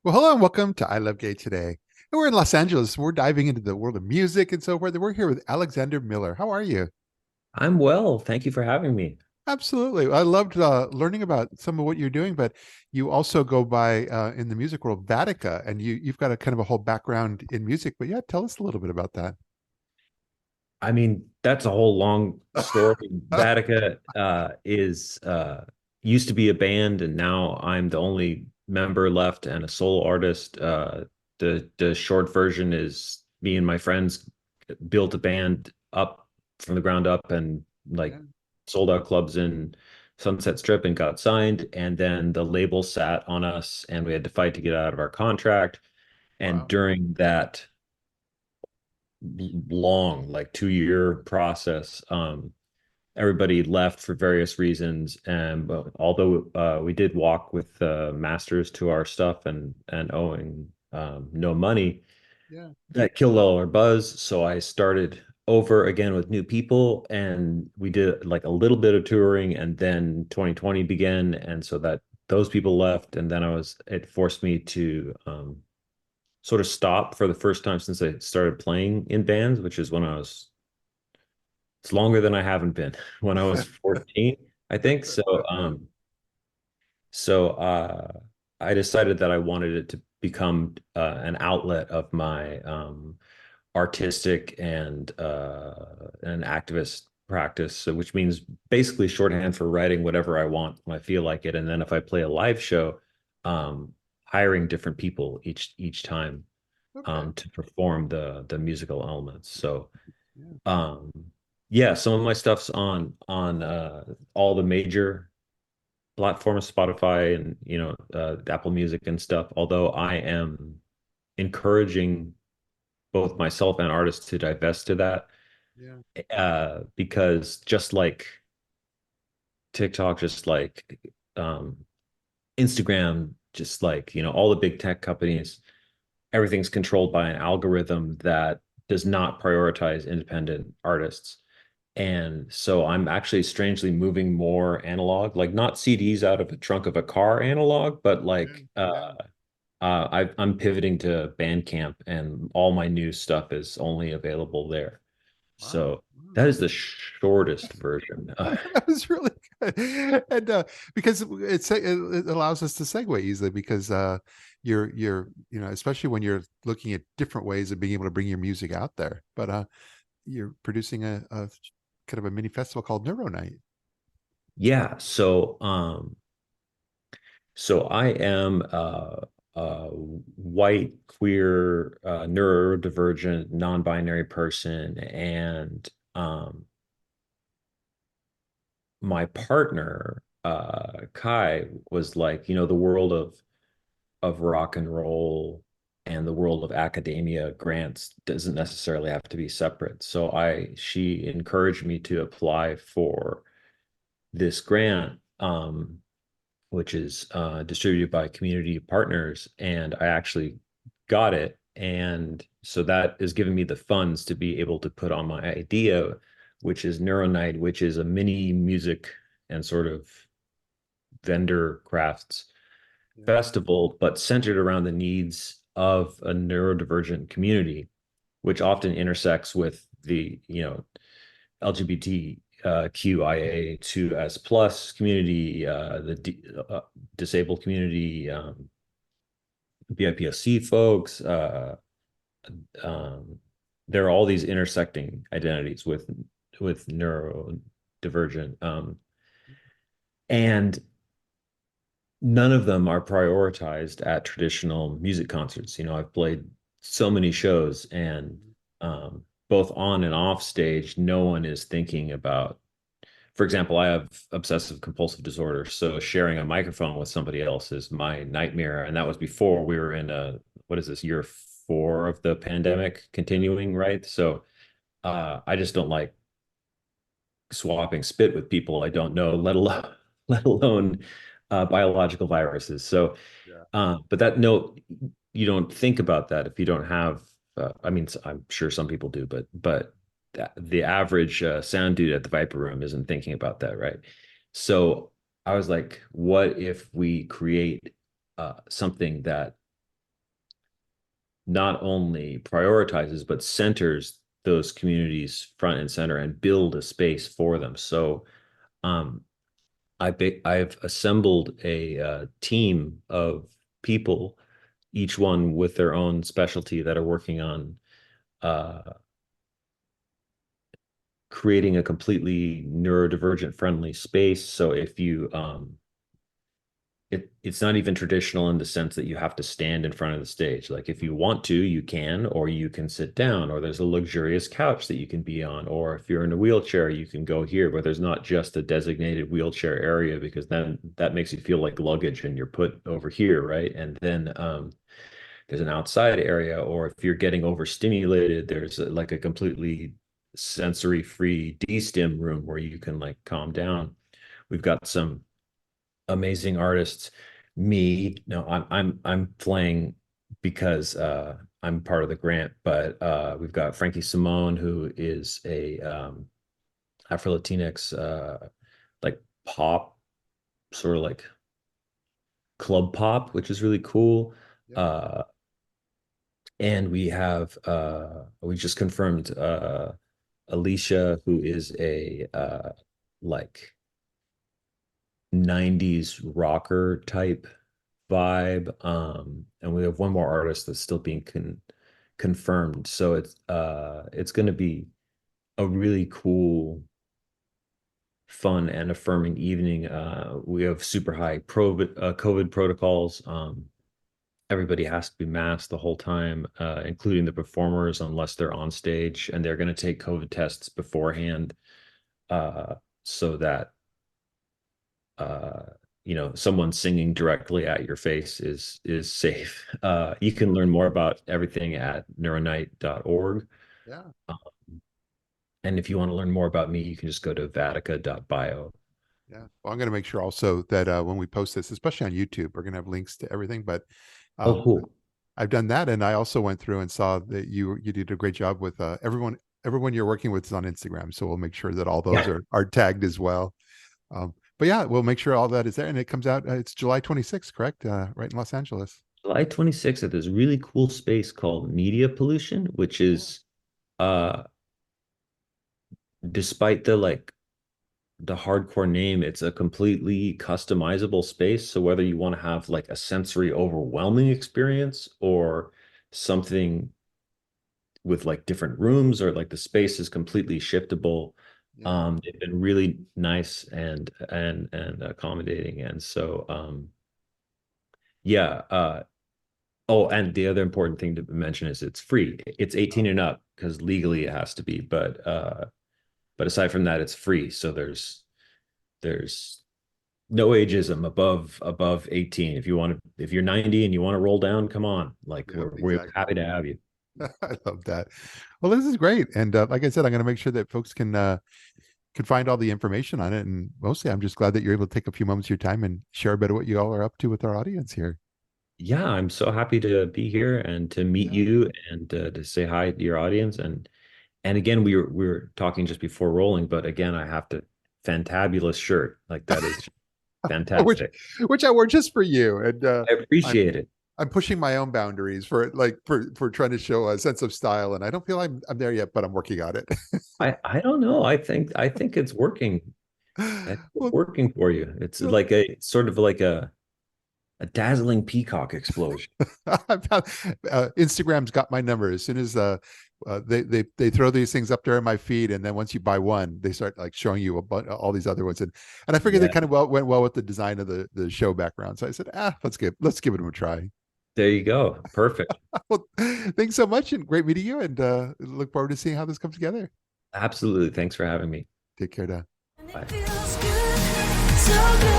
Well, hello and welcome to ILoveGay today. And we're in Los Angeles. We're diving into the world of music and so forth. And we're here with Alexander Millar. How are you? I'm well. Thank you for having me. Absolutely. I loved learning about some of what you're doing, but you also go by in the music world, Vattica, and you've got a kind of a whole background in music. But yeah, tell us a little bit about that. I mean, that's a whole long story. Vattica is used to be a band, and now I'm the only member left and a solo artist. The short version is me and my friends built a band up from the ground up and Yeah. like sold out clubs in Sunset Strip and got signed. And then the label sat on us, and we had to fight to get out of our contract. And Wow. during that long, like 2 year process. Everybody left for various reasons, and although we did walk with masters to our stuff and owing no money, Yeah. that killed all our buzz. So I started over again with new people, and we did like a little bit of touring, and then 2020 began, and so that those people left, and then it forced me to sort of stop for the first time since I started playing in bands, which is when it's longer than I haven't been, when I was 14, I think. So I decided that I wanted it to become an outlet of my artistic and an activist practice, so, which means basically shorthand for writing whatever I want when I feel like it. And then if I play a live show, um, hiring different people each time Okay. to perform the musical elements. So Yeah. um, yeah, some of my stuff's on all the major platforms, Spotify and Apple Music and stuff. Although I am encouraging both myself and artists to divest to that, Yeah. because just like TikTok, just like um, Instagram, just like all the big tech companies, everything's controlled by an algorithm that does not prioritize independent artists. And so I'm actually strangely moving more analog, like not CDs out of the trunk of a car analog, but Yeah. like Yeah. I'm pivoting to Bandcamp, and all my new stuff is only available there. Wow. So that is the shortest version. That was really good, and because it allows us to segue easily because you're especially when you're looking at different ways of being able to bring your music out there. But you're producing a kind of a mini festival called Neuronite. Yeah. So I am a white, queer, neurodivergent, non-binary person, and my partner, Kai, was like, the world of rock and roll and the world of academia grants doesn't necessarily have to be separate. So she encouraged me to apply for this grant, which is distributed by community partners, and I actually got it. And so that is giving me the funds to be able to put on my idea, which is Neuronite, which is a mini music and sort of vendor crafts Yeah. festival, but centered around the needs of a neurodivergent community, which often intersects with the LGBTQIA2S plus community, the disabled community, BIPOC folks. Um, there are all these intersecting identities with neurodivergent, and none of them are prioritized at traditional music concerts. I've played so many shows, and both on and off stage, no one is thinking about, for example, I have obsessive compulsive disorder. So sharing a microphone with somebody else is my nightmare. And that was before we were in what is this, year 4 of the pandemic Yeah. continuing, right? So I just don't like swapping spit with people I don't know, let alone biological viruses. So, Yeah. but that no, you don't think about that if you don't have. I mean, I'm sure some people do, but the average sound dude at the Viper Room isn't thinking about that, right? So I was like, what if we create something that not only prioritizes but centers those communities front and center and build a space for them. So um, I've assembled a team of people, each one with their own specialty, that are working on uh, creating a completely neurodivergent friendly space. So if you it's not even traditional in the sense that you have to stand in front of the stage. Like if you want to, you can, or you can sit down, or there's a luxurious couch that you can be on, or if you're in a wheelchair, you can go here, but there's not just a designated wheelchair area, because then that makes you feel like luggage and you're put over here, right? And then there's an outside area, or if you're getting overstimulated, there's like a completely sensory free de-stim room where you can like calm down. We've got some amazing artists. Me, no, I'm playing because I'm part of the grant, but we've got Frankie Simone, who is a Afro Latinx like pop, sort of like club pop, which is really cool. Yeah. And we just confirmed Alicia, who is a like 90s rocker type vibe. And we have one more artist that's still being confirmed. So it's going to be a really cool, fun, and affirming evening. We have super high COVID protocols. Everybody has to be masked the whole time, including the performers, unless they're on stage, and they're going to take COVID tests beforehand, so that someone singing directly at your face is safe. You can learn more about everything at neuronite.org. Yeah. And if you want to learn more about me, you can just go to vattica.bio. Yeah. Well, I'm going to make sure also that when we post this, especially on YouTube, we're going to have links to everything. But Oh, um, cool. I've done that, and I also went through and saw that you did a great job with everyone you're working with is on Instagram. So we'll make sure that all those Yeah. are tagged as well. But yeah, we'll make sure all that is there, and it comes out. It's July 26th, correct? Right in Los Angeles. July 26th at this really cool space called Media Pollution, which Yeah. is uh despite the hardcore name, it's a completely customizable space. So whether you want to have like a sensory overwhelming experience, or something with like different rooms, or like the space is completely shiftable, Yeah. they've been really nice and accommodating. And so yeah. Oh, and the other important thing to mention is it's free. It's 18 and up because legally it has to be, but aside from that, it's free. So there's no ageism above 18. If you're 90 and you want to roll down, come on. Like Yeah. we're Exactly. happy to have you. I love that. Well, this is great, and like I said, I'm going to make sure that folks can find all the information on it. And mostly, I'm just glad that you're able to take a few moments of your time and share a bit of what you all are up to with our audience here. Yeah, I'm so happy to be here and to meet Yeah. you, and to say hi to your audience. And again, we were talking just before rolling, but again, I have to fantabulous shirt. Like that is which fantastic. which I wore just for you, and I I'm appreciate it. I'm pushing my own boundaries for trying to show a sense of style, and I don't feel I'm there yet, but I'm working on it. I don't know. I think it's working. I think it's Well, working for you. It's well, like a sort of like a dazzling peacock explosion. Instagram's got my number. As soon as they throw these things up there in my feed, and then once you buy one, they start like showing you all these other ones, and I figured they Yeah. kind of went well with the design of the show background. So I said, let's give it a try. There you go. Perfect. Well, thanks so much, and great meeting you, and look forward to seeing how this comes together. Absolutely. Thanks for having me. Take care now. And it Bye. feels good, so good.